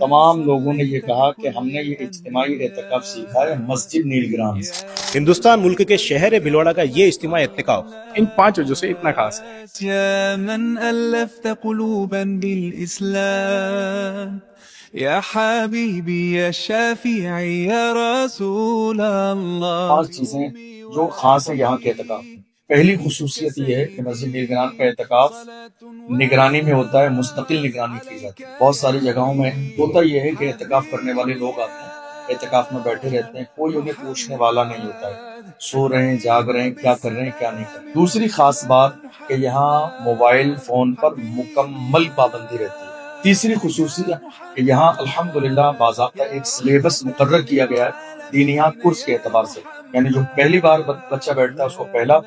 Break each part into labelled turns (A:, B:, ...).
A: تمام لوگوں نے یہ کہا کہ ہم نے یہ اجتماعی اعتکاف سیکھا ہے مسجد نیل گرام سے۔
B: ہندوستان ملک کے شہر بھلواڑہ کا یہ اجتماعی اعتکاف
C: ان 5 وجہ سے اتنا خاص ہے۔
D: يا من ألفت قلوبا بالإسلام يا حبيبي يا شافعي يا رسول الله۔
A: 5 چیزیں جو خاص ہیں یہاں کے اعتکاف میں۔ پہلی خصوصیت یہ ہے کہ مسجد نیل گرام کا اعتکاف نگرانی میں ہوتا ہے، مستقل نگرانی کی جاتی ہے۔ بہت ساری جگہوں میں ہوتا یہ ہے کہ اعتکاف کرنے والے لوگ آتے ہیں، اعتکاف میں بیٹھے رہتے ہیں، کوئی انہیں پوچھنے والا نہیں ہوتا ہے، سو رہے ہیں، جاگ رہے ہیں، کیا کر رہے ہیں، کیا نہیں کر رہے ہیں۔ دوسری خاص بات کہ یہاں موبائل فون پر مکمل پابندی رہتی ہے۔ تیسری خصوصیت کہ یہاں الحمدللہ باضابطہ ایک سلیبس مقرر کیا گیا ہے دینیات کورس کے اعتبار سے، یعنی جو پہلی بار بچہ بیٹھتا ہے اس کو پہلا،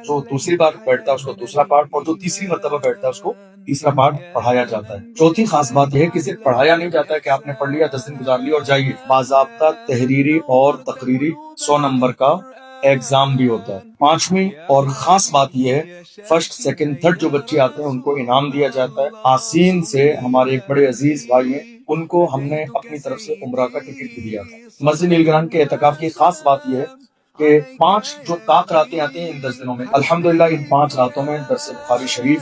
A: جو دوسری بار بیٹھتا ہے اس کو دوسرا پارٹ، اور جو تیسری مرتبہ بیٹھتا ہے اس کو تیسرا پارٹ پڑھایا جاتا ہے۔ چوتھی خاص بات یہ ہے کہ صرف پڑھایا نہیں جاتا ہے کہ آپ نے پڑھ لیا 10 دن گزار لیا اور جائیے، باضابطہ تحریری اور تقریری 100 نمبر کا ایگزام بھی ہوتا ہے۔ 5ویں اور خاص بات یہ ہے فرسٹ سیکنڈ تھرڈ جو بچے آتے ہیں ان کو انعام دیا جاتا ہے۔ آسین سے ہمارے ایک بڑے عزیز بھائی ہیں، ان کو ہم نے اپنی طرف سے عمرہ کا ٹکٹ بھی دیا تھا۔ مسجد نیل گرام کے اعتکاف کی خاص بات یہ ہے کہ 5 جو طاق راتیں آتی ہیں ان 10 دنوں میں، الحمدللہ ان 5 راتوں میں درس بخاری شریف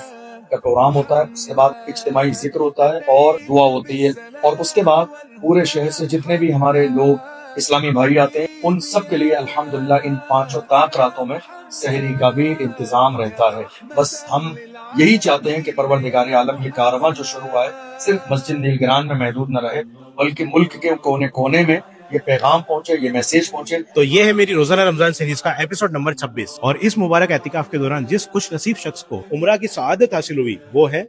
A: کا پروگرام ہوتا ہے، اس کے بعد اجتماعی ذکر ہوتا ہے اور دعا ہوتی ہے، اور اس کے بعد پورے شہر سے جتنے بھی ہمارے لوگ اسلامی بھائی آتے ہیں ان سب کے لیے الحمدللہ ان 5 طاق راتوں میں سحری کا بھی انتظام رہتا ہے۔ بس ہم یہی چاہتے ہیں کہ پروردگار عالم یہ کارواں جو شروع ہوا ہے صرف مسجد نیل گرام میں محدود نہ رہے، بلکہ ملک کے کونے کونے میں یہ پیغام پہنچے، یہ میسیج پہنچے۔
B: تو یہ ہے میری روزانہ رمضان سیریز کا ایپیسوڈ نمبر 26، اور اس مبارک اعتکاف کے دوران جس خوش نصیب شخص کو عمرہ کی سعادت حاصل ہوئی وہ ہے